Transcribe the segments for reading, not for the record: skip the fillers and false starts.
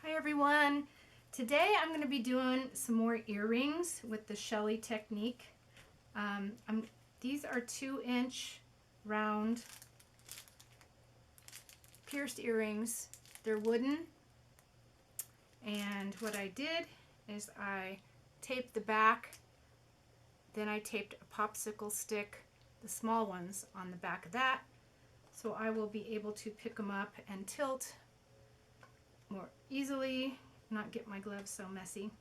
Hi everyone. Today I'm going to be doing some more earrings with the Shelee technique. These are 2-inch round pierced earrings. They're wooden, and what I did is I taped the back, then I taped a popsicle stick, the small ones, on the back of that, so I will be able to pick them up and tilt more easily, not get my gloves so messy.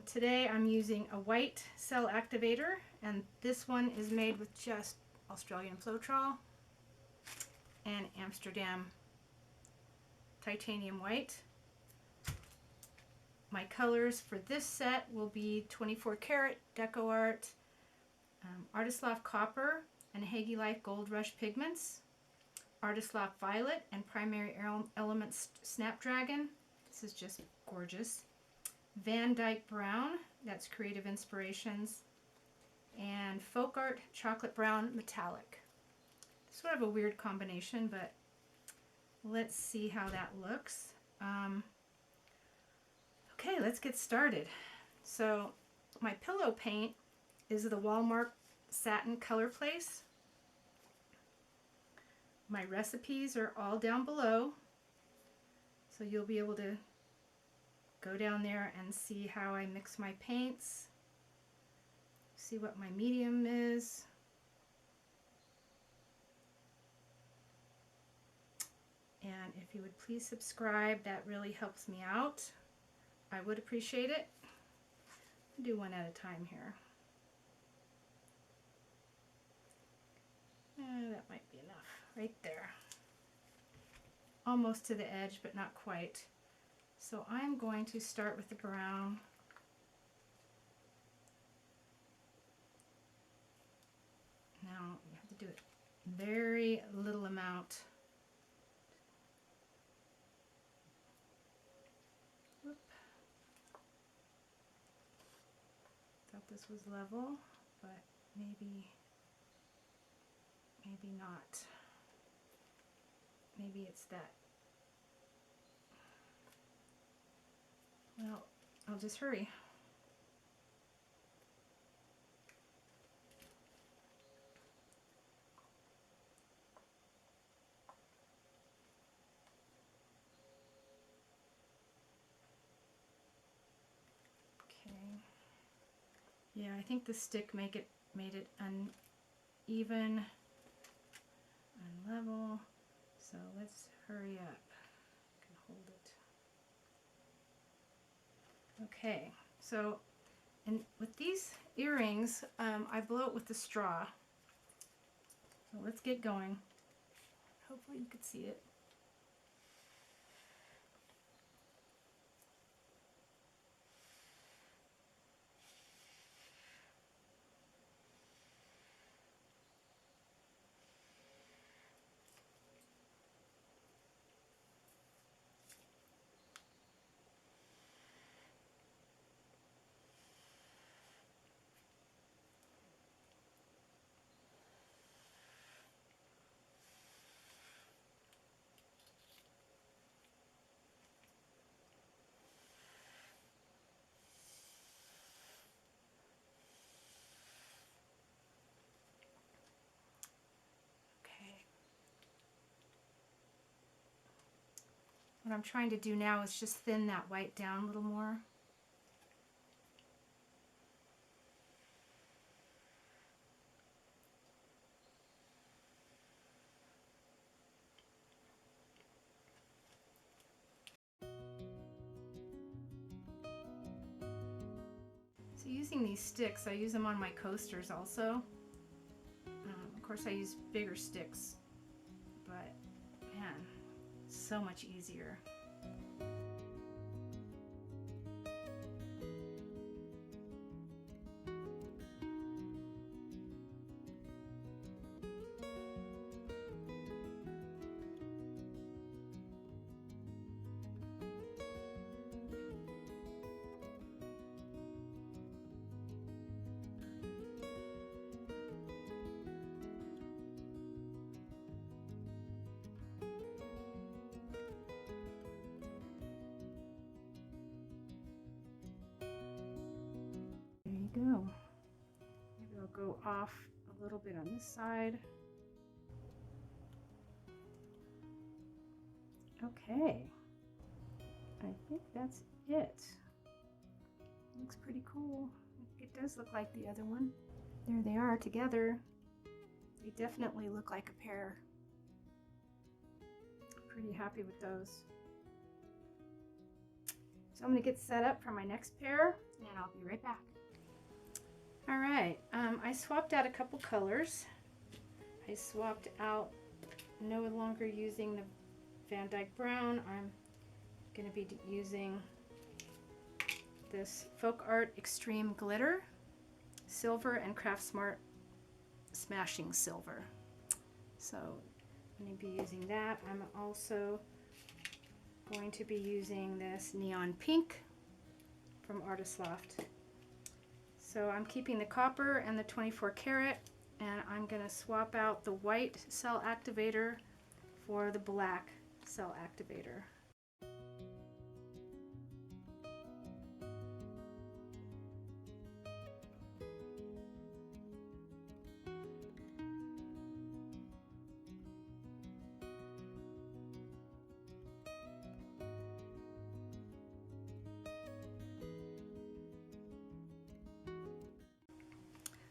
Today I'm using a white cell activator, and this one is made with just Australian Floetrol and Amsterdam titanium white. My colors for this set will be 24 karat Deco Art, Artist Loft Copper, and Hagie Life Gold Rush pigments, Artist Loft Violet, and Primary Elements Snapdragon. This is just gorgeous. Van Dyke Brown, that's Creative Inspirations, and Folk Art Chocolate Brown Metallic. Sort of a weird combination, but let's see how that looks. Okay, let's get started. So my pillow paint is the Walmart Satin Color Place. My recipes are all down below, so you'll be able to go down there and see how I mix my paints, see what my medium is. And if you would please subscribe, that really helps me out. I would appreciate it. I'll do one at a time here. That might be enough right there. Almost to the edge, but not quite. So I'm going to start with the brown. Now you have to do it very little amount. Whoop. Thought this was level, but maybe not. Maybe it's that. Well, I'll just hurry. Okay. Yeah, I think the stick made it uneven, unlevel. So let's hurry up. I can hold it. Okay, so with these earrings, I blow it with the straw. So let's get going. Hopefully you can see it. What I'm trying to do now is just thin that white down a little more. So using these sticks, I use them on my coasters also. Of course I use bigger sticks, but man, so much easier. go. Maybe I'll go off a little bit on this side. Okay, I think that's it. Looks pretty cool. It does look like the other one. There they are together. They definitely look like a pair. Pretty happy with those. So I'm going to get set up for my next pair and I'll be right back. All right, I swapped out a couple colors. I swapped out, no longer using the Van Dyke Brown. I'm going to be using this Folk Art Extreme Glitter Silver and Craft Smart Smashing Silver. So I'm going to be using that. I'm also going to be using this Neon Pink from Artist Loft. So I'm keeping the copper and the 24 karat, and I'm going to swap out the white cell activator for the black cell activator.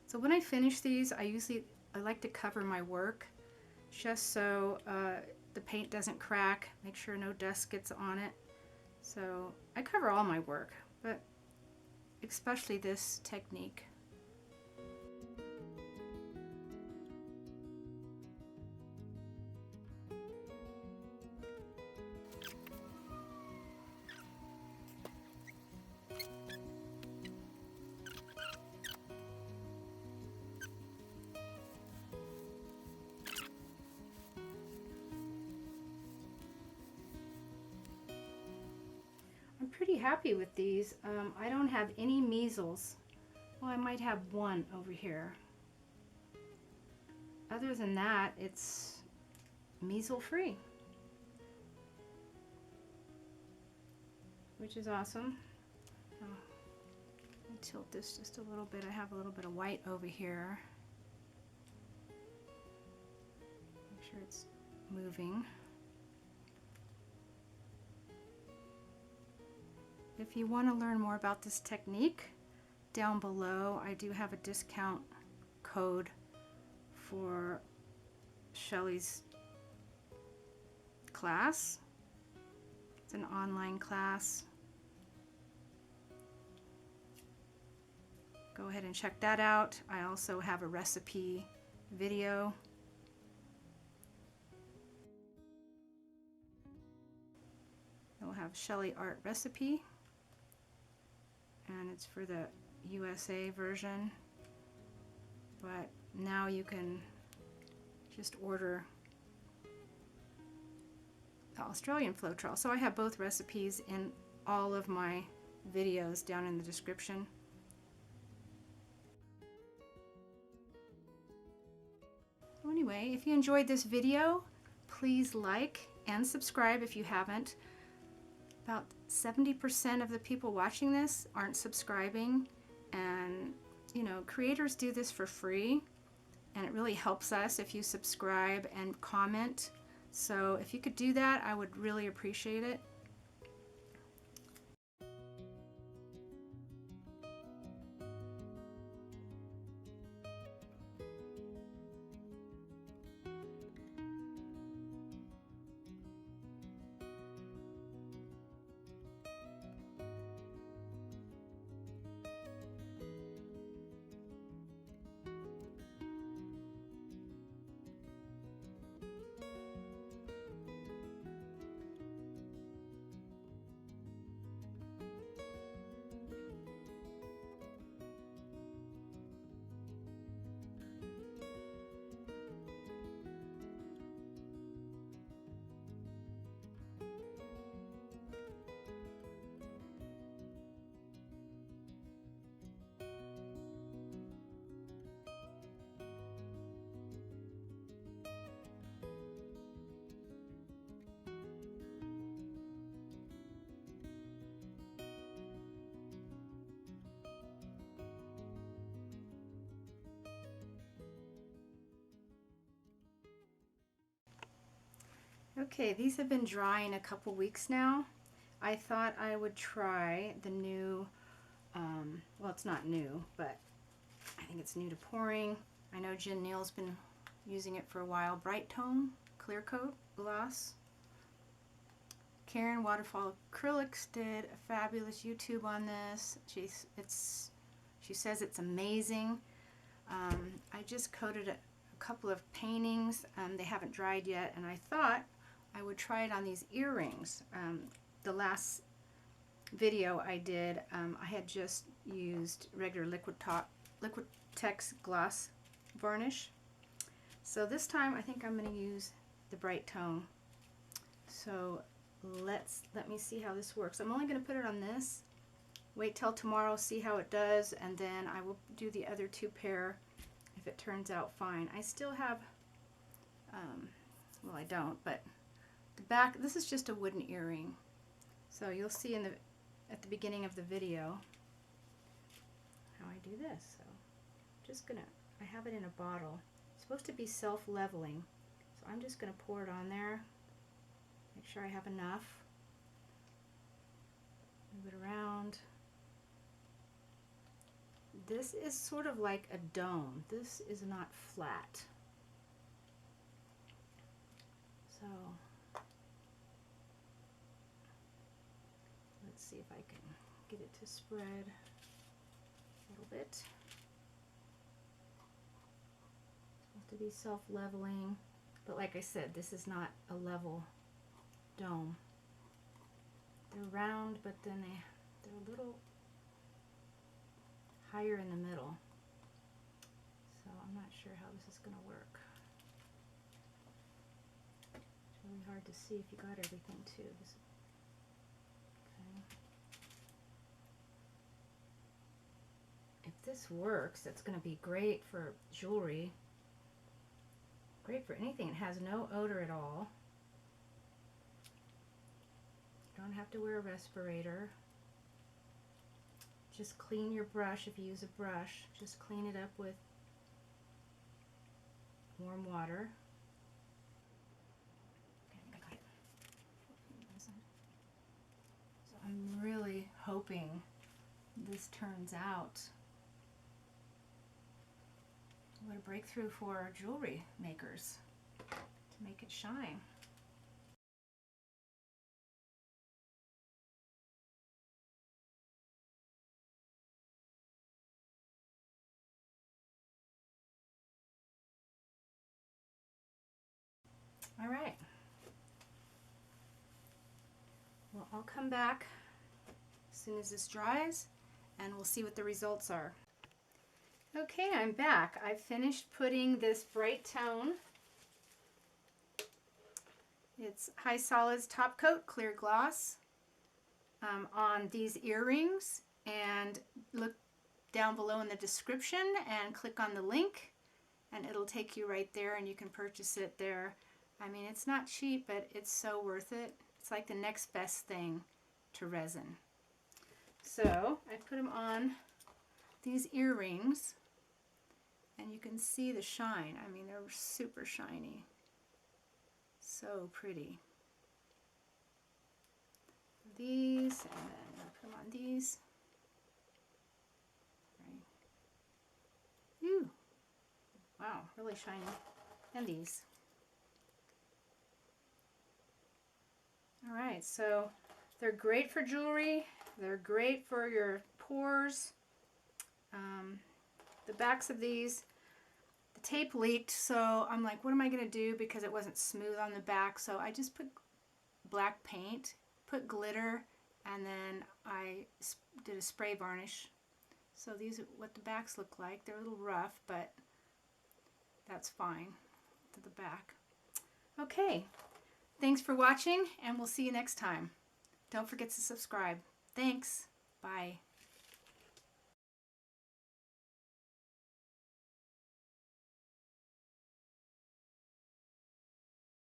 So when I finish these, I like to cover my work just so the paint doesn't crack, make sure no dust gets on it. So I cover all my work, but especially this technique. I'm pretty happy with these. I don't have any measles. Well, I might have one over here. Other than that, it's measle free, which is awesome. Let me tilt this just a little bit. I have a little bit of white over here. Make sure it's moving. If you want to learn more about this technique, down below I do have a discount code for Shelee's class. It's an online class. Go ahead and check that out. I also have a recipe video. We'll have Shelee Art Recipe, and it's for the USA version, but now you can just order the Australian Floetrol. So I have both recipes in all of my videos down in the description. Anyway, if you enjoyed this video, please like and subscribe if you haven't. About 70% of the people watching this aren't subscribing, and you know, creators do this for free, and it really helps us if you subscribe and comment. So if you could do that, I would really appreciate it. Okay, these have been drying a couple weeks now. I thought I would try the new, well, it's not new, but I think it's new to pouring. I know Jen Neal's been using it for a while. Brite Tone Clear Coat Gloss. Karen Waterfall Acrylics did a fabulous YouTube on this. She says it's amazing. I just coated a couple of paintings. They haven't dried yet, and I thought I would try it on these earrings. The last video I did, I had just used regular Liquitex gloss varnish. So this time I think I'm going to use the Brite Tone. So let me see how this works. I'm only going to put it on this. Wait till tomorrow, see how it does, and then I will do the other two pair if it turns out fine. I still have, well, I don't, but the back, this is just a wooden earring. So you'll see at the beginning of the video how I do this. So just gonna, I have it in a bottle. It's supposed to be self-leveling. So I'm just gonna pour it on there. Make sure I have enough. Move it around. This is sort of like a dome. This is not flat. So let's see if I can get it to spread a little bit. It's supposed to be self-leveling, but like I said, this is not a level dome. They're round, but then they're a little higher in the middle. So I'm not sure how this is going to work. It's really hard to see if you got everything too. Okay. If this works, it's going to be great for jewelry. Great for anything. It has no odor at all. You don't have to wear a respirator. Just clean your brush. If you use a brush, just clean it up with warm water. Okay, I got it. So I'm really hoping this turns out. What a breakthrough for jewelry makers to make it shine. All right. Well, I'll come back as soon as this dries and we'll see what the results are. Okay, I'm back. I finished putting this Brite Tone. It's High Solids Top Coat Clear Gloss on these earrings, and look down below in the description and click on the link and it'll take you right there and you can purchase it there. I mean, it's not cheap, but it's so worth it. It's like the next best thing to resin. So I put them on these earrings and you can see the shine. I mean, they're super shiny. So pretty. These, and then I'll put them on these. Right. Ooh. Wow, really shiny. And these. Alright, so they're great for jewelry. They're great for your pores. The backs of these, the tape leaked, so I'm like, what am I going to do, because it wasn't smooth on the back. So I just put black paint, put glitter, and then I did a spray varnish. So these are what the backs look like. They're a little rough, but that's fine to the back. Okay, thanks for watching, and we'll see you next time. Don't forget to subscribe. Thanks. Bye.